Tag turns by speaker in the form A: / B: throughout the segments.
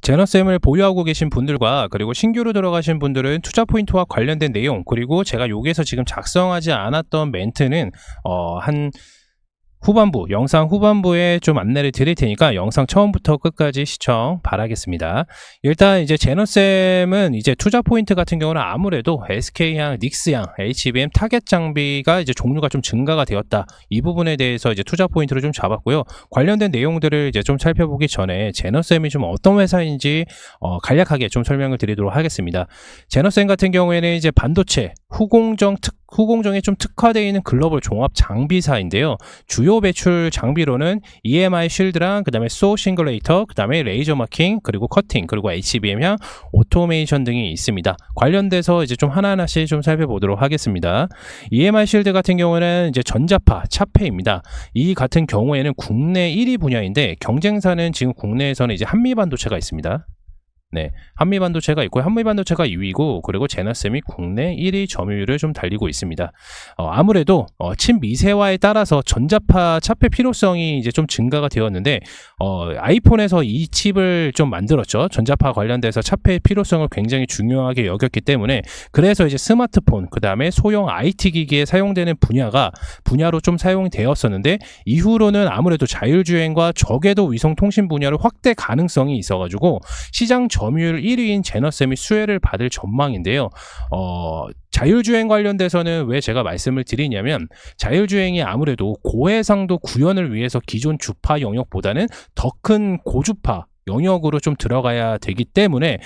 A: 제너셈을 보유하고 계신 분들과 그리고 신규로 들어가신 분들은 투자 포인트와 관련된 내용, 그리고 제가 여기에서 지금 작성하지 않았던 멘트는 한 후반부, 영상 후반부에 좀 안내를 드릴 테니까 영상 처음부터 끝까지 시청 바라겠습니다. 일단 이제 제너셈은 이제 투자 포인트 같은 경우는 아무래도 SK향, 닉스향, HBM 타겟 장비가 이제 종류가 좀 증가가 되었다. 이 부분에 대해서 이제 투자 포인트를 좀 잡았고요. 관련된 내용들을 이제 좀 살펴보기 전에 제너셈이 좀 어떤 회사인지 간략하게 좀 설명을 드리도록 하겠습니다. 제너셈 같은 경우에는 이제 반도체, 후공정에 좀 특화되어 있는 글로벌 종합 장비사인데요. 주요 배출 장비로는 EMI 쉴드랑 그 다음에 소 싱글레이터, 그 다음에 레이저 마킹, 그리고 커팅, 그리고 HBM향 오토메이션 등이 있습니다. 관련돼서 이제 좀 하나하나씩 좀 살펴보도록 하겠습니다. EMI 쉴드 같은 경우는 이제 전자파, 차폐입니다. 이 같은 경우에는 국내 1위 분야인데 경쟁사는 지금 국내에서는 이제 한미반도체가 있습니다. 네, 한미반도체가 있고 한미반도체가 2위고 그리고 제너셈이 국내 1위 점유율을 좀 달리고 있습니다. 아무래도 칩 미세화에 따라서 전자파 차폐 필요성이 이제 좀 증가가 되었는데 아이폰에서 이 칩을 좀 만들었죠. 전자파 관련돼서 차폐 필요성을 굉장히 중요하게 여겼기 때문에 그래서 이제 스마트폰 그 다음에 소형 IT 기기에 사용되는 분야로 좀 사용이 되었었는데 이후로는 아무래도 자율주행과 저궤도 위성통신 분야로 확대 가능성이 있어가지고 시장 점유율 1위인 제너셈이 수혜를 받을 전망인데요. 자율주행 관련돼서는 왜 제가 말씀을 드리냐면 자율주행이 아무래도 고해상도 구현을 위해서 기존 주파 영역보다는 더 큰 고주파 영역으로 좀 들어가야 되기 때문에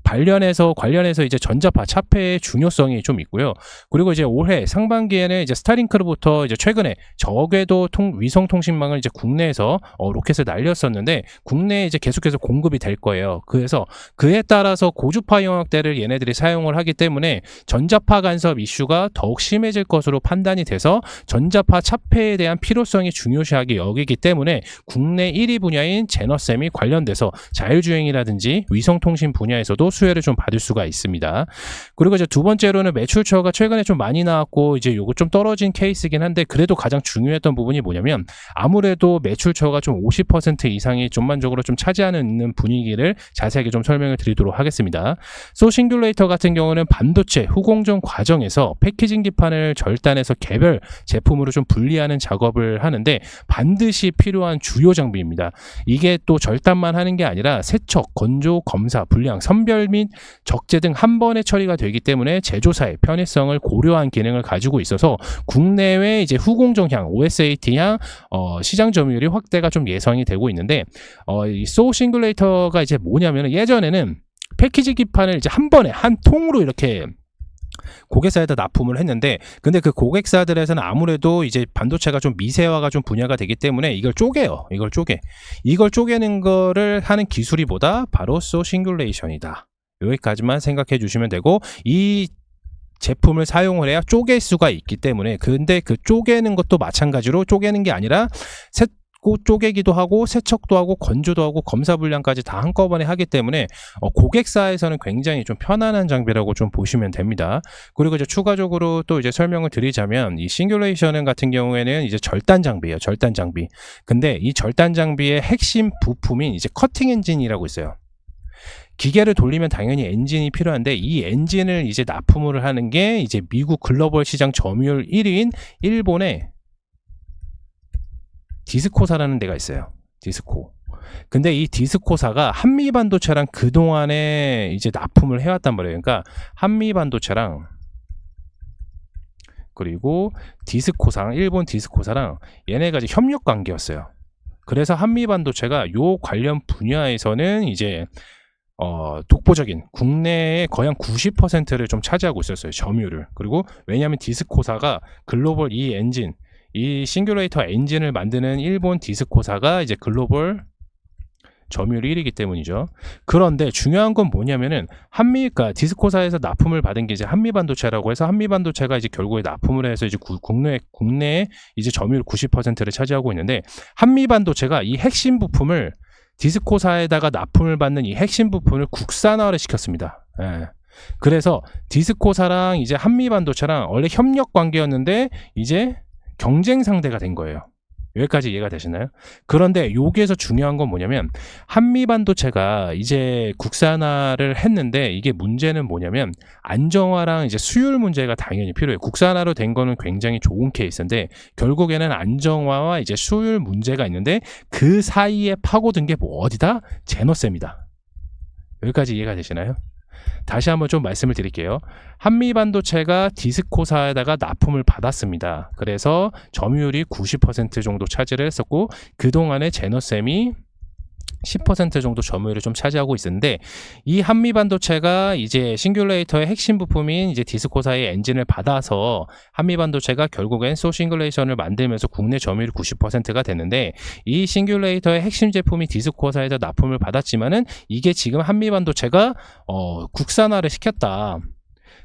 A: 관련해서 이제 전자파 차폐의 중요성이 좀 있고요. 그리고 이제 올해 상반기에는 이제 스타링크로부터 이제 최근에 저궤도 위성 통신망을 이제 국내에서 로켓을 날렸었는데 국내에 이제 계속해서 공급이 될 거예요. 그래서 그에 따라서 고주파 영역대를 얘네들이 사용을 하기 때문에 전자파 간섭 이슈가 더욱 심해질 것으로 판단이 돼서 전자파 차폐에 대한 필요성이 중요시하게 여기기 때문에 국내 1위 분야인 제너셈이 관련돼서 자율주행이라든지 위성통신 분야에서도 수혜를 좀 받을 수가 있습니다. 그리고 이제 두 번째로는 매출처가 최근에 좀 많이 나왔고 이제 요거 좀 떨어진 케이스긴 한데 그래도 가장 중요했던 부분이 뭐냐면 아무래도 매출처가 좀 50% 이상이 전반적으로 좀 차지하는 있는 분위기를 자세하게 좀 설명을 드리도록 하겠습니다. 소 싱귤레이터 같은 경우는 반도체 후공정 과정에서 패키징 기판을 절단해서 개별 제품으로 좀 분리하는 작업을 하는데 반드시 필요한 주요 장비입니다. 이게 또 절단만 하는 게 아니라 세척, 건조, 검사, 불량, 선별 및 적재 등 한 번에 처리가 되기 때문에 제조사의 편의성을 고려한 기능을 가지고 있어서 국내외 이제 후공정향, OSAT향 시장 점유율이 확대가 좀 예상이 되고 있는데 이 소 싱글레이터가 이제 뭐냐면은 예전에는 패키지 기판을 이제 한 번에 한 통으로 이렇게 고객사에다 납품을 했는데 근데 그 고객사들에서는 아무래도 이제 반도체가 좀 미세화가 좀 분야가 되기 때문에 이걸 쪼개요. 이걸 쪼개는 거를 하는 기술이 뭐다? 바로 소 싱귤레이션이다. 여기까지만 생각해 주시면 되고 이 제품을 사용을 해야 쪼갤 수가 있기 때문에 근데 그 쪼개는 것도 마찬가지로 쪼개는 게 아니라 쪼개기도 하고 세척도 하고 건조도 하고 검사 분량까지 다 한꺼번에 하기 때문에 고객사에서는 굉장히 좀 편안한 장비라고 좀 보시면 됩니다. 그리고 이제 추가적으로 또 이제 설명을 드리자면 이 싱귤레이션 같은 경우에는 이제 절단 장비예요. 절단 장비. 근데 이 절단 장비의 핵심 부품인 이제 커팅 엔진이라고 있어요. 기계를 돌리면 당연히 엔진이 필요한데 이 엔진을 이제 납품을 하는 게 이제 미국 글로벌 시장 점유율 1위인 일본의 디스코사라는 데가 있어요. 디스코. 근데 이 디스코사가 한미반도체랑 그동안에 이제 납품을 해왔단 말이에요. 그러니까 한미반도체랑 그리고 디스코사랑 일본 디스코사랑 얘네가 이제 협력 관계였어요. 그래서 한미반도체가 요 관련 분야에서는 이제 독보적인 국내의 거의 한 90%를 좀 차지하고 있었어요. 점유율을. 그리고 왜냐하면 디스코사가 글로벌 이 싱귤레이터 엔진을 만드는 일본 디스코사가 이제 글로벌 점유율 1위이기 때문이죠. 그런데 중요한 건 뭐냐면은 그러니까 디스코사에서 납품을 받은 게 이제 한미반도체라고 해서 한미반도체가 이제 결국에 납품을 해서 이제 국내에 이제 점유율 90%를 차지하고 있는데 한미반도체가 이 핵심 부품을 디스코사에다가 납품을 받는 이 핵심 부품을 국산화를 시켰습니다. 예. 그래서 디스코사랑 이제 한미반도체랑 원래 협력 관계였는데 이제 경쟁 상대가 된 거예요. 여기까지 이해가 되시나요? 그런데 여기에서 중요한 건 뭐냐면 한미반도체가 이제 국산화를 했는데 이게 문제는 뭐냐면 안정화랑 이제 수율 문제가 당연히 필요해요. 국산화로 된 거는 굉장히 좋은 케이스인데 결국에는 안정화와 이제 수율 문제가 있는데 그 사이에 파고든 게 뭐 어디다? 제너셈이다. 여기까지 이해가 되시나요? 다시 한번 좀 말씀을 드릴게요. 한미반도체가 디스코사에다가 납품을 받았습니다. 그래서 점유율이 90% 정도 차지를 했었고 그동안에 제너셈이 10% 정도 점유율을 좀 차지하고 있었는데 이 한미반도체가 이제 싱귤레이터의 핵심 부품인 이제 디스코사의 엔진을 받아서 한미반도체가 결국엔 소싱글레이션을 만들면서 국내 점유율 90%가 됐는데 이 싱귤레이터의 핵심 제품이 디스코사에서 납품을 받았지만은 이게 지금 한미반도체가 국산화를 시켰다.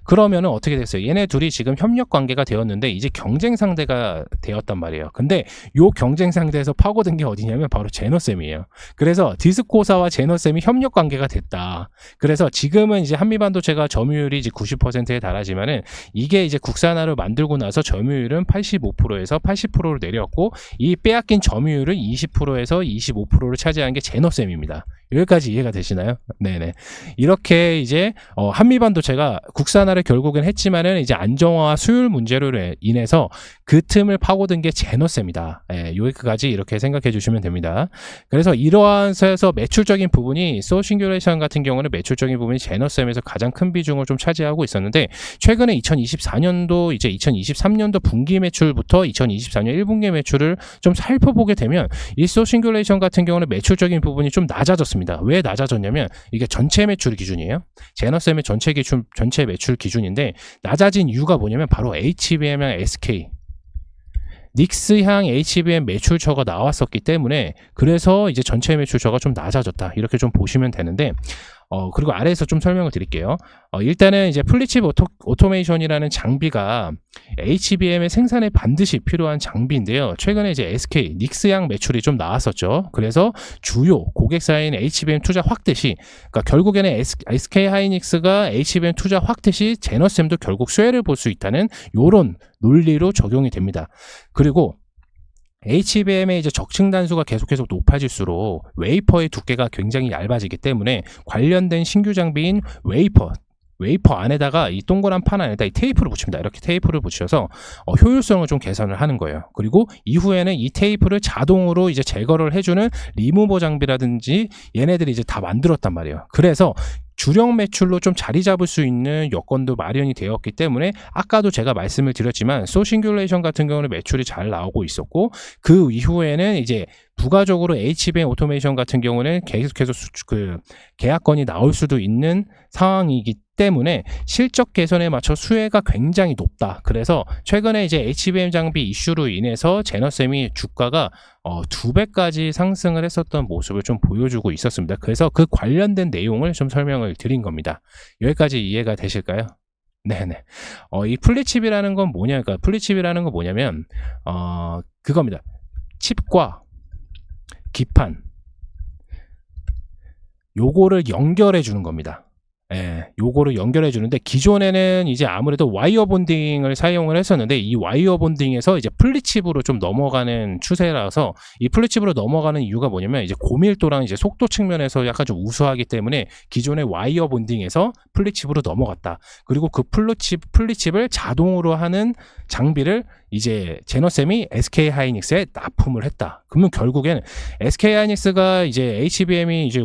A: 그러면은 어떻게 됐어요? 얘네 둘이 지금 협력 관계가 되었는데 이제 경쟁 상대가 되었단 말이에요. 근데 요 경쟁 상대에서 파고든 게 어디냐면 바로 제너셈이에요. 그래서 디스코사와 제너셈이 협력 관계가 됐다. 그래서 지금은 이제 한미반도체가 점유율이 이제 90%에 달하지만은 이게 이제 국산화를 만들고 나서 점유율은 85%에서 80%로 내려왔고 이 빼앗긴 점유율은 20%에서 25%를 차지한 게 제너셈입니다. 여기까지 이해가 되시나요? 네네. 이렇게 이제 한미반도체가 국산화를 결국엔 했지만은 이제 안정화와 수율 문제로 인해서 그 틈을 파고든 게 제너셈이다. 예, 여기까지 이렇게 생각해 주시면 됩니다. 그래서 이러한 서에서 매출적인 부분이 소싱귤레이션 같은 경우는 매출적인 부분이 제너셈에서 가장 큰 비중을 좀 차지하고 있었는데 최근에 2024년도 이제 2023년도 분기 매출부터 2024년 1분기 매출을 좀 살펴보게 되면 이 소싱귤레이션 같은 경우는 매출적인 부분이 좀 낮아졌습니다. 왜 낮아졌냐면 이게 전체 매출 기준이에요. 제너셈의 전체 매출 기준인데 낮아진 이유가 뭐냐면 바로 HBM이랑 SK 닉스향 HBM 매출처가 나왔었기 때문에 그래서 이제 전체 매출처가 좀 낮아졌다. 이렇게 좀 보시면 되는데 그리고 아래에서 좀 설명을 드릴게요. 일단은 이제 플리칩 오토메이션이라는 장비가 HBM의 생산에 반드시 필요한 장비인데요. 최근에 이제 SK, 닉스향 매출이 좀 나왔었죠. 그래서 주요 고객사인 HBM 투자 확대 시, 그러니까 결국에는 SK 하이닉스가 HBM 투자 확대 시 제너셈도 결국 수혜를 볼 수 있다는 요런 논리로 적용이 됩니다. 그리고 HBM의 이제 적층 단수가 계속해서 높아질수록 웨이퍼의 두께가 굉장히 얇아지기 때문에 관련된 신규 장비인 웨이퍼 안에다가 이 동그란 판 안에다 이 테이프를 붙입니다. 이렇게 테이프를 붙여서 효율성을 좀 개선을 하는 거예요. 그리고 이후에는 이 테이프를 자동으로 이제 제거를 해주는 리무버 장비라든지 얘네들이 이제 다 만들었단 말이에요. 그래서 주력 매출로 좀 자리 잡을 수 있는 여건도 마련이 되었기 때문에 아까도 제가 말씀을 드렸지만 소싱귤레이션 같은 경우는 매출이 잘 나오고 있었고 그 이후에는 이제 부가적으로 HBM 오토메이션 같은 경우는 계속해서 계약건이 나올 수도 있는 상황이기 때문에 실적 개선에 맞춰 수혜가 굉장히 높다. 그래서 최근에 이제 HBM 장비 이슈로 인해서 제너셈이 주가가 2배까지 상승을 했었던 모습을 좀 보여주고 있었습니다. 그래서 그 관련된 내용을 좀 설명을 드린 겁니다. 여기까지 이해가 되실까요? 네네. 이 플리칩이라는 건 뭐냐니까 플리칩이라는 건 뭐냐면 그겁니다. 칩과 기판 요거를 연결해 주는 겁니다. 예, 요거를 연결해 주는데 기존에는 이제 아무래도 와이어 본딩을 사용을 했었는데 이 와이어 본딩에서 이제 플리칩으로 좀 넘어가는 추세라서 이 플리칩으로 넘어가는 이유가 뭐냐면 이제 고밀도랑 이제 속도 측면에서 약간 좀 우수하기 때문에 기존의 와이어 본딩에서 플리칩으로 넘어갔다. 그리고 그 플리칩을 자동으로 하는 장비를 이제 제너셈이 SK 하이닉스에 납품을 했다. 그러면 결국에는 SK 하이닉스가 이제 HBM이 이제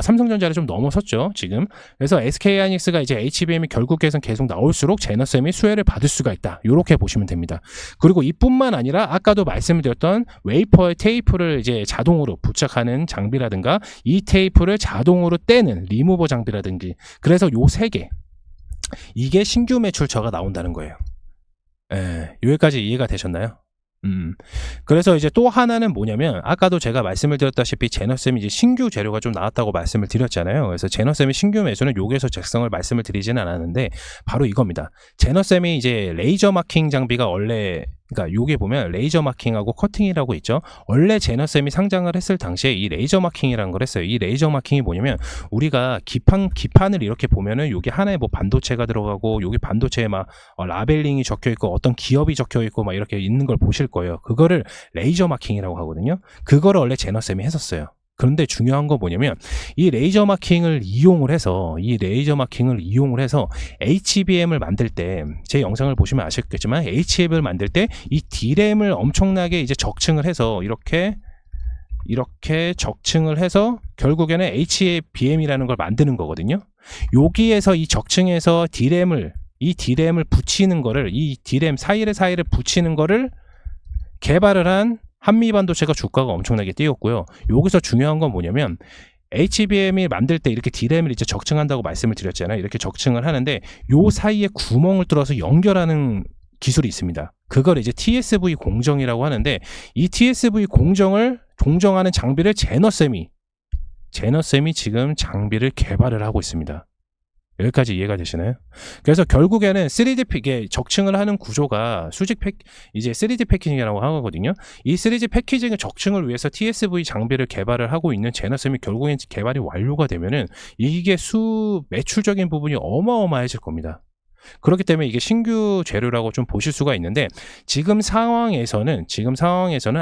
A: 삼성전자를 좀 넘어섰죠, 지금. 그래서 SK 하이닉스가 이제 HBM이 결국에선 계속 나올수록 제너셈이 수혜를 받을 수가 있다. 이렇게 보시면 됩니다. 그리고 이뿐만 아니라 아까도 말씀드렸던 웨이퍼의 테이프를 이제 자동으로 부착하는 장비라든가 이 테이프를 자동으로 떼는 리무버 장비라든지 그래서 요 세 개 이게 신규 매출처가 나온다는 거예요. 예, 여기까지 이해가 되셨나요? 그래서 이제 또 하나는 뭐냐면 아까도 제가 말씀을 드렸다시피 제너셈이 이제 신규 재료가 좀 나왔다고 말씀을 드렸잖아요. 그래서 제너셈이 신규 매수는 여기에서 작성을 말씀을 드리지는 않았는데 바로 이겁니다. 제너셈이 이제 레이저 마킹 장비가 원래 그러니까 요게 보면 레이저 마킹하고 커팅이라고 있죠. 원래 제너쌤이 상장을 했을 당시에 이 레이저 마킹이라는 걸 했어요. 이 레이저 마킹이 뭐냐면 우리가 기판을 이렇게 보면은 요게 하나에 뭐 반도체가 들어가고 요게 반도체에 막 라벨링이 적혀 있고 어떤 기업이 적혀 있고 막 이렇게 있는 걸 보실 거예요. 그거를 레이저 마킹이라고 하거든요. 그거를 원래 제너쌤이 했었어요. 그런데 중요한 건 뭐냐면 이 레이저 마킹을 이용을 해서 HBM을 만들 때 제 영상을 보시면 아시겠지만 HBM을 만들 때 이 D램을 엄청나게 이제 적층을 해서 이렇게 적층을 해서 결국에는 HBM이라는 걸 만드는 거거든요. 여기에서 이 적층에서 D램을 붙이는 거를 이 D램 사이를 붙이는 거를 개발을 한 한미반도체가 주가가 엄청나게 뛰었고요. 여기서 중요한 건 뭐냐면 HBM이 만들 때 이렇게 D램을 이제 적층한다고 말씀을 드렸잖아요. 이렇게 적층을 하는데 요 사이에 구멍을 뚫어서 연결하는 기술이 있습니다. 그걸 이제 TSV 공정이라고 하는데 이 TSV 공정을 동정하는 장비를 제너쌤이 지금 장비를 개발을 하고 있습니다. 여기까지 이해가 되시나요? 그래서 결국에는 3D 이게 적층을 하는 구조가 이제 3D 패키징이라고 하거든요. 이 3D 패키징의 적층을 위해서 TSV 장비를 개발을 하고 있는 제너쌤이 결국엔 개발이 완료가 되면은 이게 매출적인 부분이 어마어마해질 겁니다. 그렇기 때문에 이게 신규 재료라고 좀 보실 수가 있는데 지금 상황에서는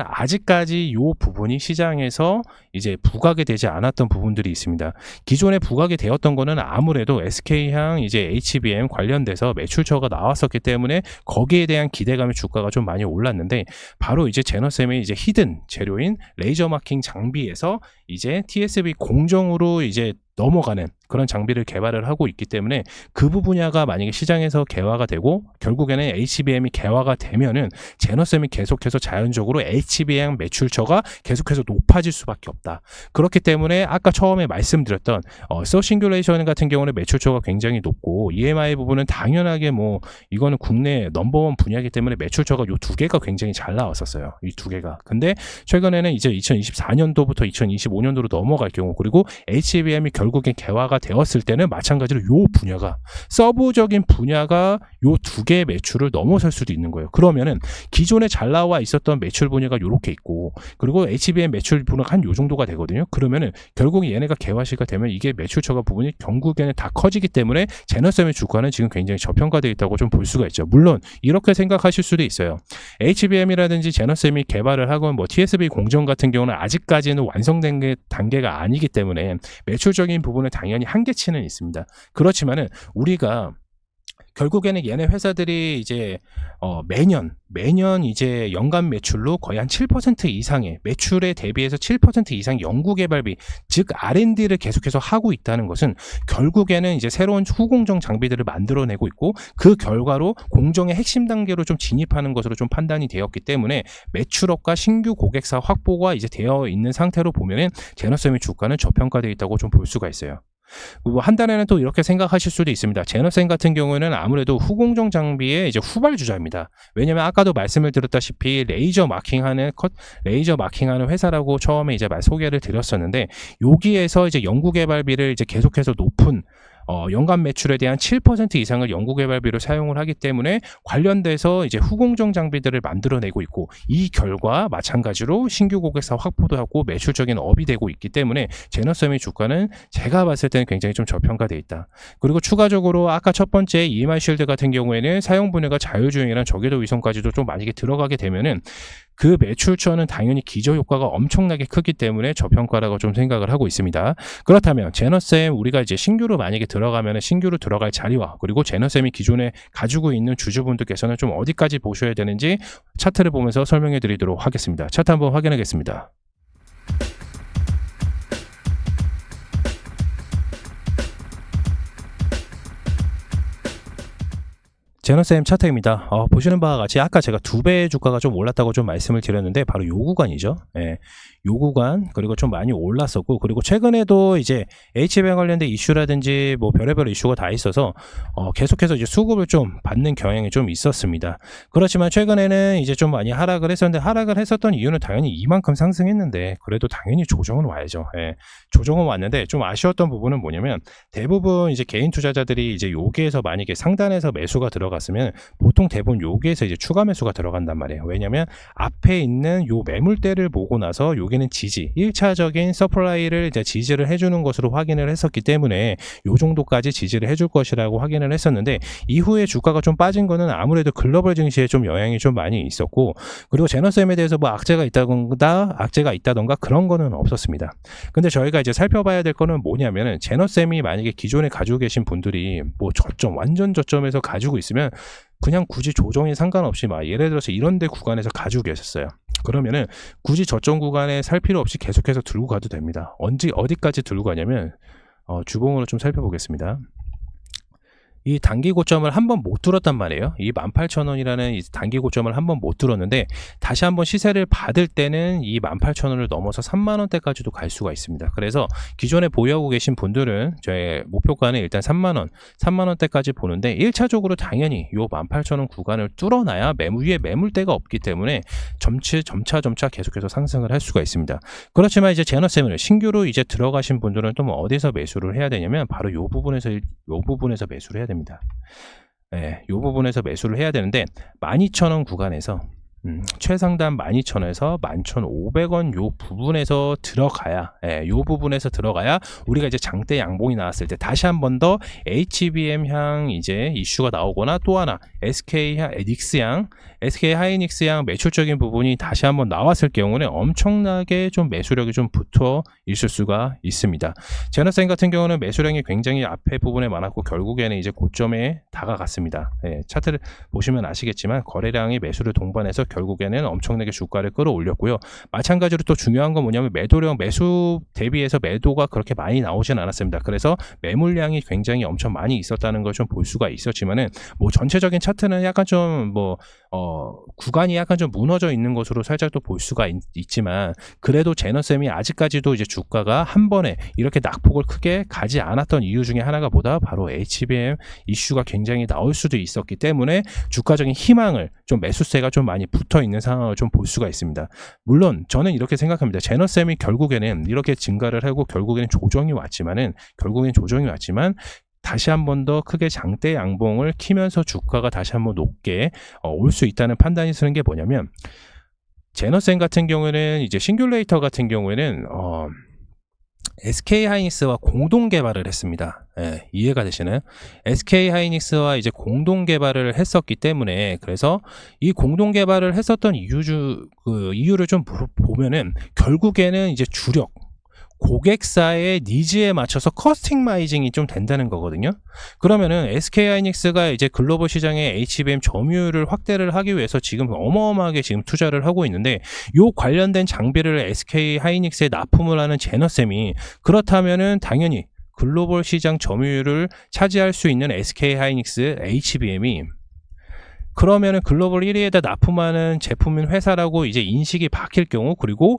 A: 아직까지 요 부분이 시장에서 이제 부각이 되지 않았던 부분들이 있습니다. 기존에 부각이 되었던 거는 아무래도 SK향 이제 HBM 관련돼서 매출처가 나왔었기 때문에 거기에 대한 기대감의 주가가 좀 많이 올랐는데 바로 이제 제너쌤의 이제 히든 재료인 레이저 마킹 장비에서 이제 TSV 공정으로 이제 넘어가는 그런 장비를 개발을 하고 있기 때문에 그 분야가 만약에 시장에서 개화가 되고 결국에는 HBM이 개화가 되면은 제너쌤이 계속해서 자연적으로 HBM 매출처가 계속해서 높아질 수밖에 없다. 그렇기 때문에 아까 처음에 말씀드렸던 서싱귤레이션 같은 경우는 매출처가 굉장히 높고 EMI 부분은 당연하게 뭐 이거는 국내 넘버원 분야이기 때문에 매출처가 요 두 개가 굉장히 잘 나왔었어요. 이 두 개가. 근데 최근에는 이제 2024년도부터 2025년도로 넘어갈 경우 그리고 HBM이 결국엔 개화가 되었을 때는 마찬가지로 요 분야가 서브적인 분야가 요 두 개의 매출을 넘어설 수도 있는 거예요. 그러면은 기존에 잘 나와 있었던 매출 분야가 요렇게 있고 그리고 HBM 매출 분야가 한 요 정도가 되거든요. 그러면은 결국 얘네가 개화시가 되면 이게 매출처가 부분이 결국에는 다 커지기 때문에 제너쌤의 주가는 지금 굉장히 저평가되어 있다고 좀 볼 수가 있죠. 물론 이렇게 생각하실 수도 있어요. HBM이라든지 제너쌤이 개발을 하건 뭐 TSV 공정 같은 경우는 아직까지는 완성된 단계가 아니기 때문에 매출적인 부분은 당연히 한계치는 있습니다. 그렇지만은 우리가 결국에는 얘네 회사들이 이제 매년 이제 연간 매출로 거의 한 7% 이상의 매출에 대비해서 7% 이상 연구개발비 즉 R&D를 계속해서 하고 있다는 것은 결국에는 이제 새로운 후공정 장비들을 만들어내고 있고 그 결과로 공정의 핵심 단계로 좀 진입하는 것으로 좀 판단이 되었기 때문에 매출업과 신규 고객사 확보가 이제 되어 있는 상태로 보면은 제너쌤의 주가는 저평가되어 있다고 좀 볼 수가 있어요. 한 단에는 또 이렇게 생각하실 수도 있습니다. 제너쌤 같은 경우에는 아무래도 후공정 장비의 이제 후발주자입니다. 왜냐면 아까도 말씀을 드렸다시피 레이저 마킹하는 회사라고 처음에 이제 소개를 드렸었는데 여기에서 이제 연구개발비를 이제 계속해서 높은 연간 매출에 대한 7% 이상을 연구개발비로 사용을 하기 때문에 관련돼서 이제 후공정 장비들을 만들어내고 있고 이 결과 마찬가지로 신규 고객사 확보도 하고 매출적인 업이 되고 있기 때문에 제너쌤의 주가는 제가 봤을 때는 굉장히 좀 저평가되어 있다. 그리고 추가적으로 아까 첫 번째 EMI 쉴드 같은 경우에는 사용 분야가 자율주행이랑 저궤도 위성까지도 좀 만약에 들어가게 되면은 그 매출처는 당연히 기저효과가 엄청나게 크기 때문에 저평가라고 좀 생각을 하고 있습니다. 그렇다면 제너쌤 우리가 이제 신규로 만약에 들어가면 신규로 들어갈 자리와 그리고 제너쌤이 기존에 가지고 있는 주주분들께서는 좀 어디까지 보셔야 되는지 차트를 보면서 설명해 드리도록 하겠습니다. 차트 한번 확인하겠습니다. 제너쌤 차트입니다. 보시는 바와 같이 아까 제가 2배의 주가가 좀 올랐다고 좀 말씀을 드렸는데 바로 요 구간이죠. 예, 요 구간 그리고 좀 많이 올랐었고 그리고 최근에도 이제 HBM 관련된 이슈라든지 뭐 별의별 이슈가 다 있어서 계속해서 이제 수급을 좀 받는 경향이 좀 있었습니다. 그렇지만 최근에는 이제 좀 많이 하락을 했었는데 하락을 했었던 이유는 당연히 이만큼 상승했는데 그래도 당연히 조정은 와야죠. 예, 조정은 왔는데 좀 아쉬웠던 부분은 뭐냐면 대부분 이제 개인 투자자들이 이제 여기에서 만약에 상단에서 매수가 들어가 들어갔으면 보통 대부분 여기에서 이제 추가 매수가 들어간단 말이에요. 왜냐면 앞에 있는 요 매물대를 보고 나서 여기는 지지, 1차적인 서플라이를 이제 지지를 해주는 것으로 확인을 했었기 때문에 요 정도까지 지지를 해줄 것이라고 확인을 했었는데, 이후에 주가가 좀 빠진 거는 아무래도 글로벌 증시에 좀 영향이 좀 많이 있었고, 그리고 제너쌤에 대해서 뭐 악재가 있다던가 그런 거는 없었습니다. 근데 저희가 이제 살펴봐야 될 거는 뭐냐면은, 제너쌤이 만약에 기존에 가지고 계신 분들이 뭐 저점, 완전 저점에서 가지고 있으면 그냥 굳이 조정에 상관없이 막 예를 들어서 이런데 구간에서 가지고 계셨어요. 그러면은 굳이 저점 구간에 살 필요 없이 계속해서 들고 가도 됩니다. 어디까지 들고 가냐면 주봉으로 좀 살펴보겠습니다. 이 단기 고점을 한번 못 뚫었단 말이에요. 이 18,000원이라는 이 단기 고점을 한번 못 뚫었는데, 다시 한번 시세를 받을 때는 이 18,000원을 넘어서 3만원대까지도 갈 수가 있습니다. 그래서 기존에 보유하고 계신 분들은 저의 목표가는 일단 3만원대까지 보는데, 1차적으로 당연히 이 18,000원 구간을 뚫어놔야 위에 매물대가 없기 때문에 점차 계속해서 상승을 할 수가 있습니다. 그렇지만 이제 제너쌤을 신규로 이제 들어가신 분들은 또 뭐 어디서 매수를 해야 되냐면, 바로 이 부분에서 매수를 해야 됩니다. 네, 이 부분에서 매수를 해야 되는데, 12,000원 구간에서 최상단 12,000원에서 11,500원 요 부분에서 들어가야, 요 부분에서 들어가야 우리가 이제 장대 양봉이 나왔을 때 다시 한 번 더 HBM 향 이제 이슈가 나오거나, 또 하나 SK 하이닉스 양 매출적인 부분이 다시 한번 나왔을 경우는 엄청나게 좀 매수력이 좀 붙어 있을 수가 있습니다. 제너쌤 같은 경우는 매수량이 굉장히 앞에 부분에 많았고, 결국에는 이제 고점에 다가갔습니다. 차트를 보시면 아시겠지만 거래량이 매수를 동반해서 결국에는 엄청나게 주가를 끌어올렸고요. 마찬가지로 또 중요한 건 뭐냐면, 매수 대비해서 매도가 그렇게 많이 나오진 않았습니다. 그래서 매물량이 굉장히 엄청 많이 있었다는 걸 좀 볼 수가 있었지만은, 뭐 전체적인 차트는 약간 좀 구간이 약간 좀 무너져 있는 것으로 살짝 또 볼 수가 있지만, 그래도 제너쌤이 아직까지도 이제 주가가 한 번에 이렇게 낙폭을 크게 가지 않았던 이유 중에 하나가 뭐다? 바로 HBM 이슈가 굉장히 나올 수도 있었기 때문에 주가적인 희망을 좀, 매수세가 좀 많이 붙어 있는 상황을 좀 볼 수가 있습니다. 물론 저는 이렇게 생각합니다. 제너쌤이 결국에는 이렇게 증가를 하고 결국에는 조정이 왔지만 다시 한 번 더 크게 장대 양봉을 키면서 주가가 다시 한번 높게 올 수 있다는 판단이 쓰는 게 뭐냐면, 제너쌤 같은 경우에는 이제 싱귤레이터 같은 경우에는 SK 하이닉스와 공동 개발을 했습니다. 이해가 되시나요? SK 하이닉스와 이제 공동 개발을 했었기 때문에, 그래서 이 공동 개발을 했었던 이유를 좀 보면은, 결국에는 이제 주력 고객사의 니즈에 맞춰서 커스터마이징이 좀 된다는 거거든요. 그러면은 SK 하이닉스가 이제 글로벌 시장의 HBM 점유율을 확대를 하기 위해서 지금 어마어마하게 지금 투자를 하고 있는데, 요 관련된 장비를 SK 하이닉스에 납품을 하는 제너쌤이, 그렇다면은 당연히 글로벌 시장 점유율을 차지할 수 있는 SK 하이닉스 HBM이, 그러면은 글로벌 1위에다 납품하는 제품인 회사라고 이제 인식이 바뀔 경우, 그리고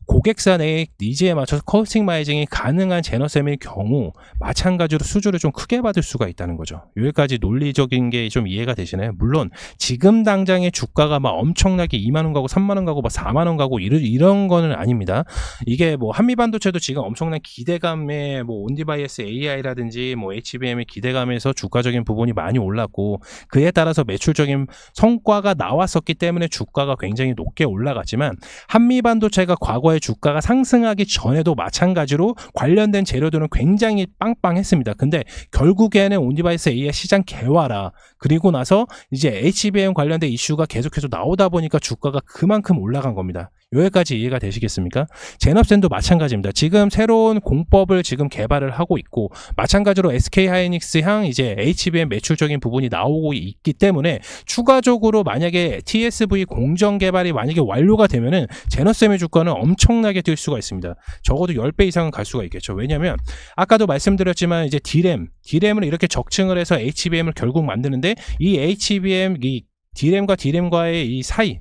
A: 고객사 내의 니즈에 맞춰서 커스터마이징이 가능한 제너쌤의 경우, 마찬가지로 수주를 좀 크게 받을 수가 있다는 거죠. 여기까지 논리적인 게 좀 이해가 되시나요? 물론 지금 당장의 주가가 막 엄청나게 2만원 가고 3만원 가고 막 4만원 가고 이런 거는 아닙니다. 이게 뭐 한미반도체도 지금 엄청난 기대감에 뭐 온디바이스 AI라든지 뭐 HBM의 기대감에서 주가적인 부분이 많이 올랐고, 그에 따라서 매출적인 성과가 나왔었기 때문에 주가가 굉장히 높게 올라갔지만, 한미반도체가 과거에 주가가 상승하기 전에도 마찬가지로 관련된 재료들은 굉장히 빵빵했습니다. 근데 결국에는 온디바이스 AI 시장 개화라, 그리고 나서 이제 HBM 관련된 이슈가 계속해서 나오다 보니까 주가가 그만큼 올라간 겁니다. 여기까지 이해가 되시겠습니까? 제너쌤도 마찬가지입니다. 지금 새로운 공법을 지금 개발을 하고 있고, 마찬가지로 SK 하이닉스 향 이제 HBM 매출적인 부분이 나오고 있기 때문에, 추가적으로 만약에 TSV 공정 개발이 만약에 완료가 되면은 제너쌤의 주가는 엄청나게 뛸 수가 있습니다. 적어도 10배 이상은 갈 수가 있겠죠. 왜냐면 아까도 말씀드렸지만, 이제 D램을 이렇게 적층을 해서 HBM을 결국 만드는데, 이 HBM, 이 D램과 D램과의 이 사이,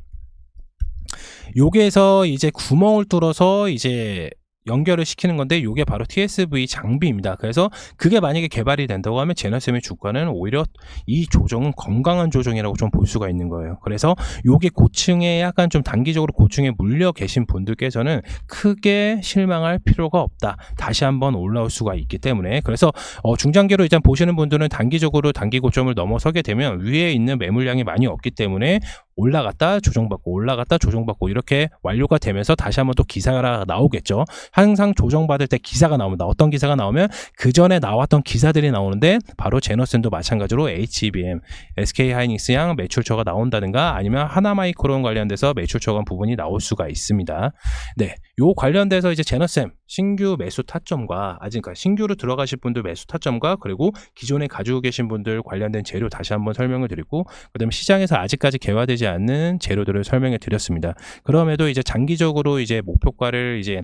A: 여기에서 이제 구멍을 뚫어서 이제 연결을 시키는 건데 이게 바로 TSV 장비입니다. 그래서 그게 만약에 개발이 된다고 하면 제너셈의 주가는 오히려 이 조정은 건강한 조정이라고 좀 볼 수가 있는 거예요. 그래서 요게 고층에 약간 좀 단기적으로 고층에 물려 계신 분들께서는 크게 실망할 필요가 없다. 다시 한번 올라올 수가 있기 때문에 그래서 중장기로 일단 보시는 분들은 단기적으로 단기 고점을 넘어서게 되면 위에 있는 매물량이 많이 없기 때문에 올라갔다 조정받고 올라갔다 조정받고 이렇게 완료가 되면서 다시 한번 또 기사가 나오겠죠. 항상 조정받을 때 기사가 나옵니다. 어떤 기사가 나오면 그 전에 나왔던 기사들이 나오는데 바로 제너센도 마찬가지로 HBM, SK하이닉스양 매출처가 나온다든가 아니면 하나마이크론 관련돼서 매출처가 부분이 나올 수가 있습니다. 네, 요 관련돼서 이제 제너셈 신규 매수 타점과 그러니까 신규로 들어가실 분들 매수 타점과 그리고 기존에 가지고 계신 분들 관련된 재료 다시 한번 설명을 드리고 그다음에 시장에서 아직까지 개화되지 않는 재료들을 설명해 드렸습니다. 그럼에도 이제 장기적으로 이제 목표가를 이제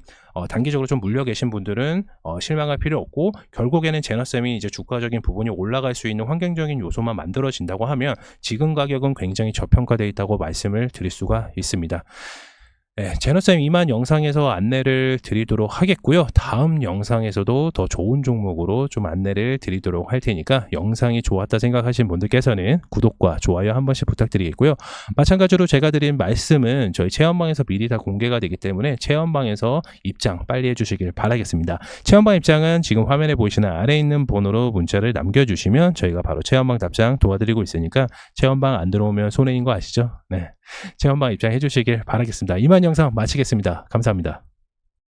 A: 단기적으로 좀 물려 계신 분들은 실망할 필요 없고 결국에는 제너셈이 이제 주가적인 부분이 올라갈 수 있는 환경적인 요소만 만들어진다고 하면 지금 가격은 굉장히 저평가되어 있다고 말씀을 드릴 수가 있습니다. 네, 제너쌤 이만 영상에서 안내를 드리도록 하겠고요. 다음 영상에서도 더 좋은 종목으로 좀 안내를 드리도록 할 테니까 영상이 좋았다 생각하신 분들께서는 구독과 좋아요 한 번씩 부탁드리겠고요. 마찬가지로 제가 드린 말씀은 저희 체험방에서 미리 다 공개가 되기 때문에 체험방에서 입장 빨리 해주시길 바라겠습니다. 체험방 입장은 지금 화면에 보이시는 아래에 있는 번호로 문자를 남겨주시면 저희가 바로 체험방 답장 도와드리고 있으니까 체험방 안 들어오면 손해인 거 아시죠? 네, 체험방 입장해 주시길 바라겠습니다. 이만 영상 마치겠습니다. 감사합니다.